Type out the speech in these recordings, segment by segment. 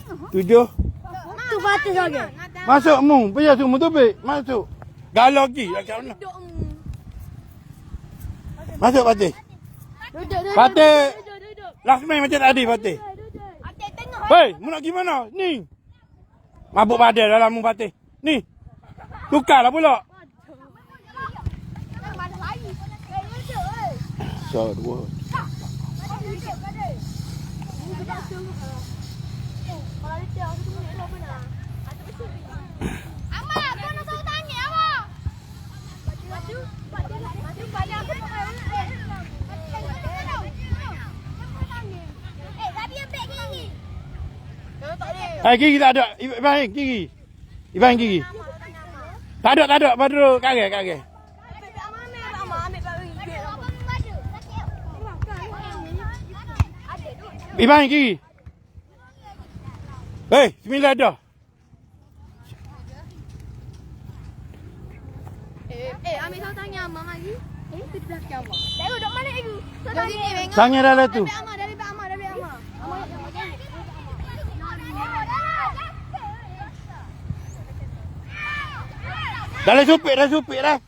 7. Tu batas lagi. Masuk mu. Pergi masuk mu tu baik. Masuk. Galau lagi. Kat mana? Masuk Fatih. Fatih. Last main macam tadi Fatih. Hei, mu nak pergi mana? Ni. Mabuk badan dalam mu Fatih. Ni. Tukarlah pula. So, dua. Gigi tak ada. Ibrahim, gigi. Ibrahim, gigi. Tak ada. Baru kage. Ibrahim, gigi. Hei, 9 dah. Ambil tahu tanya Amang lagi. Tu di belakang Amang. Tengok dok mana ibu. Tanya dah tu. Dari Amang. Dah supik dah.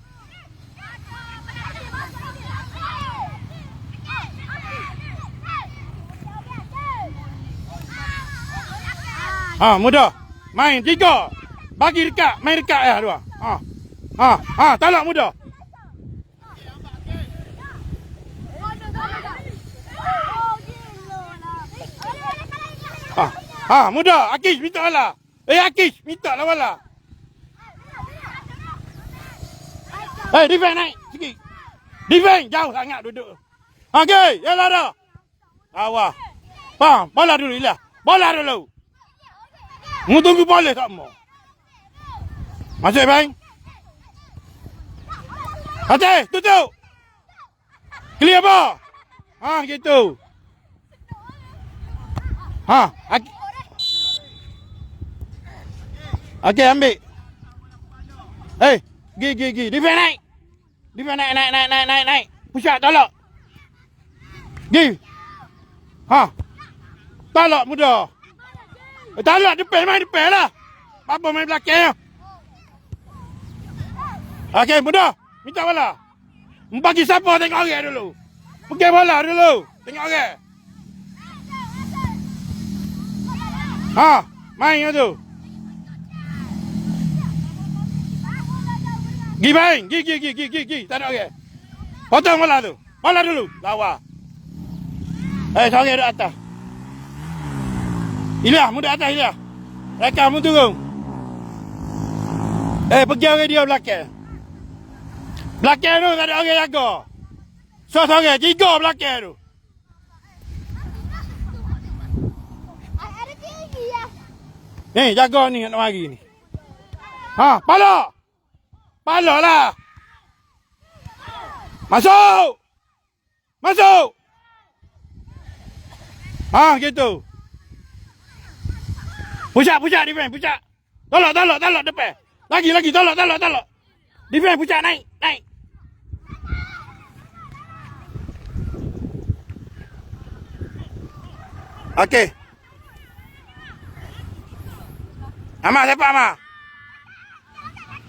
Mudah. Main 3. Bagi dekat, main dekat ya dua. Tolak mudah. Mudah. Akish minta lah. Akish minta lah wala. Defend naik sikit. Defend jauh sangat duduk. Okey, yalah dah. Awah. Bola dulu Ilah. Bola dulu. Mu tunggu bola tak mau. Masuk bang. Hati, tutup. Clear ball. Gitu. Okey, ambil. Gigi. Defend naik. Naik. Push up, tolak. Gi. Tolak mudah. Tolak depan, main depan lah. Apa main belakang. Okey, mudah. Minta bola. Bagi siapa tengok orang dulu. Pergi bola dulu. Tengok orang. Main tu. Gi bang. Gi. Tak ada orang. Potong bola tu. Bola dulu. Lawa. Seorang duduk atas. Ilyah, mu duduk atas Ilyah. Rekam mu turun. Pergi orang dia belakang. Belakang tu tak ada orang jaga. Seorang, 3 belakang tu. Ada tinggi ya. Ni, jaga ni nak mari ni. Pala lah. Masuk. Gitu. Push up defend, push up. Tolak depan. Lagi, tolak. Defend, push up, naik. Okey. Amak, siapa Amak?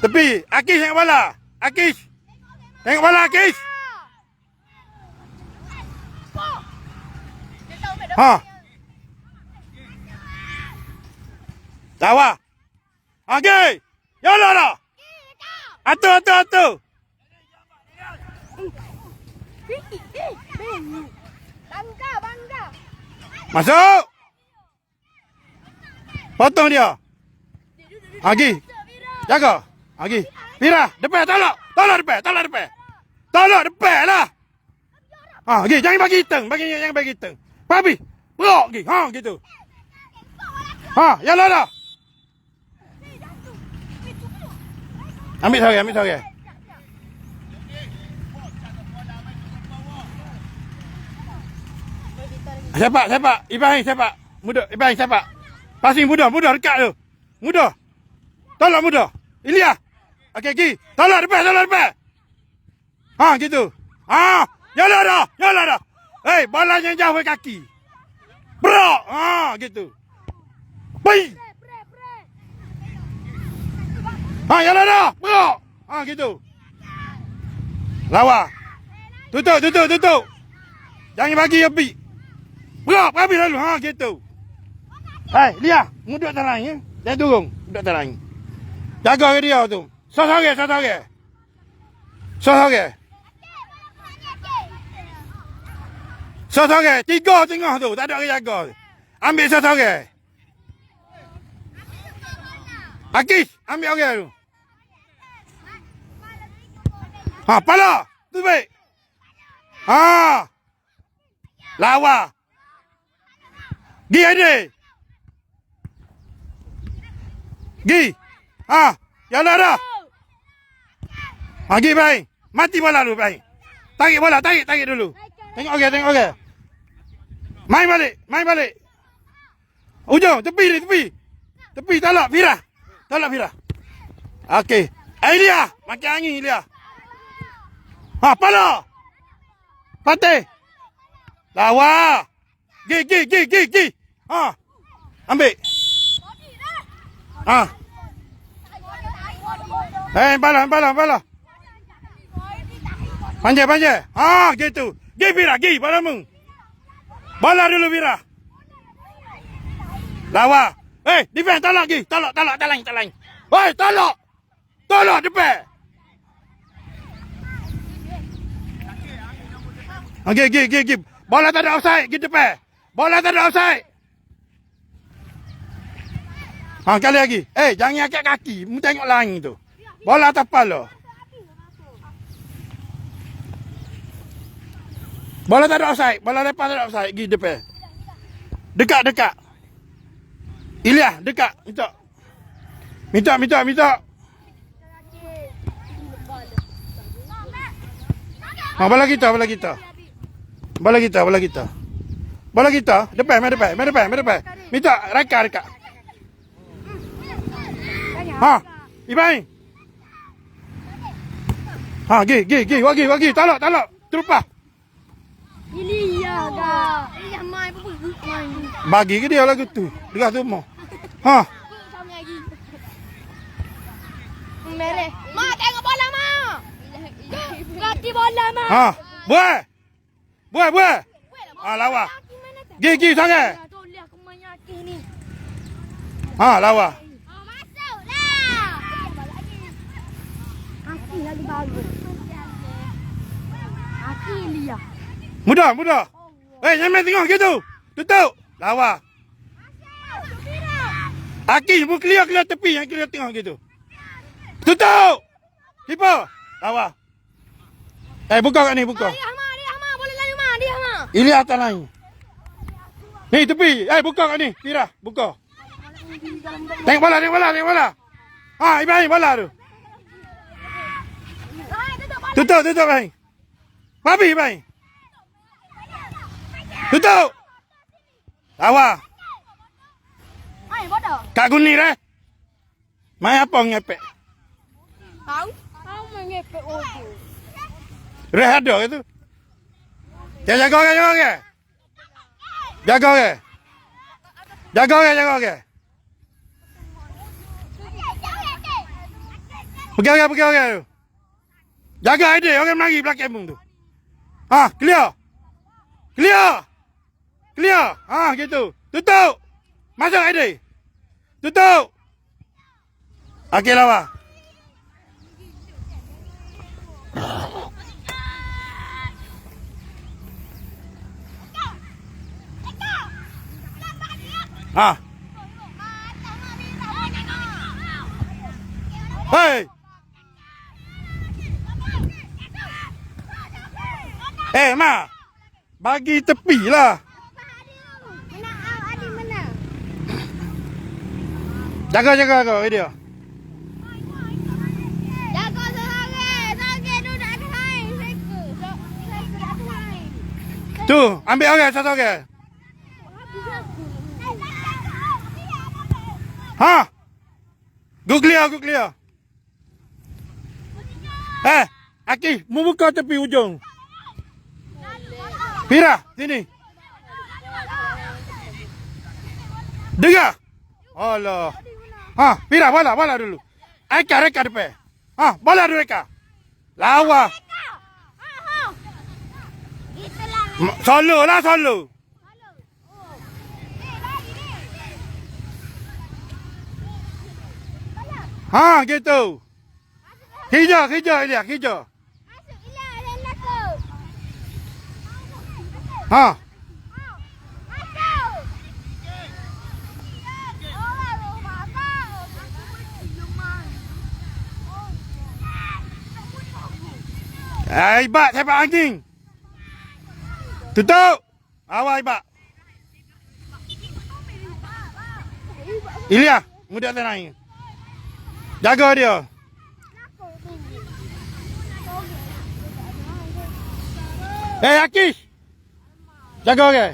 Tepi. Akish tengok bola. Akish. Tawa. Okey. Yalah dah. Atu. Bangga. Masuk. Potong dia. Agi. Jaga. Agi. Pira, depan tolak depan. Tolak depan lah. Agi, jangan bagi teng. Papi. Berok gi. Gitu. Yalah dah. Ambil sorry. Siapa? Ibrahim siapa? Muda. Ibrahim siapa? Passing muda dekat tu. Muda. Tolak muda. Ilyah. Okey, gi. Tolak depan. Gitu. Yalah dah. Bola yang jauh ke kaki. Brok. Gitu. Pi. Ha, jalan dah. Berok. Ha, gitu. Lawa. Tutup. Jangan bagi api. Berok, habis lalu. Ha, gitu. Hai, dia. Muduk tanah ya. Dia turun. Muduk tanah. Jaga ke dia tu. Sosok. Tiga tengah tu. Tak ada orang jaga. Ambil sosok. Akis, ambil orang tu. Ha, pala. Tu baik. Ha. Lawa. Gi ada. Gi. Ha, jalan dah. Ha, gi baik. Mati bola dulu baik. Tarik bola, tarik dulu. Tengok okey. Main balik. Ujung, tepi, tolak, Fira. Okey. Dia, makan angin dia. Ha, pala. Patih. Lawa. Gi. Ha. Ambil. Ha. Bala. Panjang. Ha, gitu. Gi Fira, balamu. Bola dulu Fira. Lawa. Defense tolak gi. Tolak. Hei, tolak. Tolak depan. Gi. Bola tak ada offside, gi depan. Bola tak ada offside. Ha, kali lagi. Jangan angkat kaki. Mu tengok langit tu. Bola tapal lo. Bola tak ada offside. Bola lepas tak ada offside. Gi depan. Dekat. Ilya, dekat. Minta. Ha, bola kita. Depan. Minta, dekat. Ha, Ibrahim. Ha, gi. Tolak. Terupah. Ilya dah. Main apa? Bagi ke dia lagu tu. Dekat tu mau. Ha. Mereh. Mak tengok bola mak. Ganti bola mak. Ha. Buat. Ha, lawa. Gi sangat. Toleh aku menyakit ni. Ha, lawa. Masuklah. Aki lagi bagus. Aki Ilya. Mudah. Jangan tengok gitu. Tutup. Lawa. Aki, mu clear tepi, yang clear tengok gitu. Tutup. Keeper. Lawa. Buka kat ni, buka. Dia Ahmad. Boleh lalu mak. Dia Ahmad. Ini atas lain. Ni tepi. Buka kat ni. Fira, buka. Tengok bola. Ha, Ibrahim bola tu. Tutup, Ibrahim. Babi, Ibrahim. Tutup. Lawa. Main bodoh. Kak Guni dah. Main apa ngepek? Tahu mengepek ojo. Rehat dah tu. Jaga ke. Pergi tu. Jaga ada orang lagi belakang tu. Ha, clear. Ha, gitu. Tutup. Masuk ada. Tutup. Okey, lawa. Ha. Hei. Ma. Bagi tepi lah. Jaga dia. Jaga seorang duduk atas lain. Seka atas lain. Tu, ambil orang satu orang. Ha. Go clear. Aki, mu buka tepi ujung. Fira, sini. Dengar. Allah. Ha, pira bola dulu. Reka depan. Ha, bola dulu Reka. Lawa. Solo. Ha, gitu. Kerja Ilya, kerja. Ha. Ibat sepak anjing. Tutup. Awal Ibat. Ilya, muda tenang. Jaga dia. Akis. Jaga ke?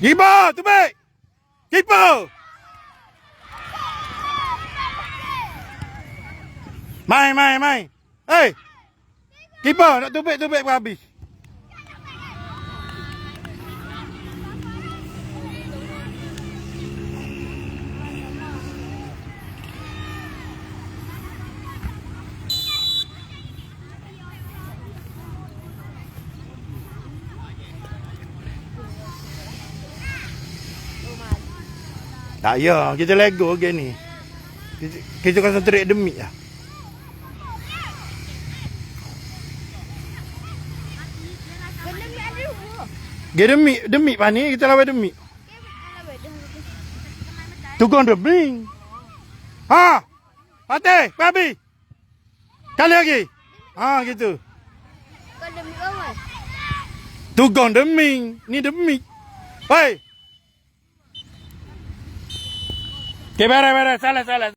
Kiper, tu baik. Kiper. Main. Hey. Kiper nak tubik habis. Tak ya, kita lego ke ni. Kita konsentrate demi lah. Demi pani kita lawan demi. Tukang demi. Ha. Patih, babi. Kali lagi. Ha gitu. Tukang demi, ni demi. Hei. Okay, beres. Salah.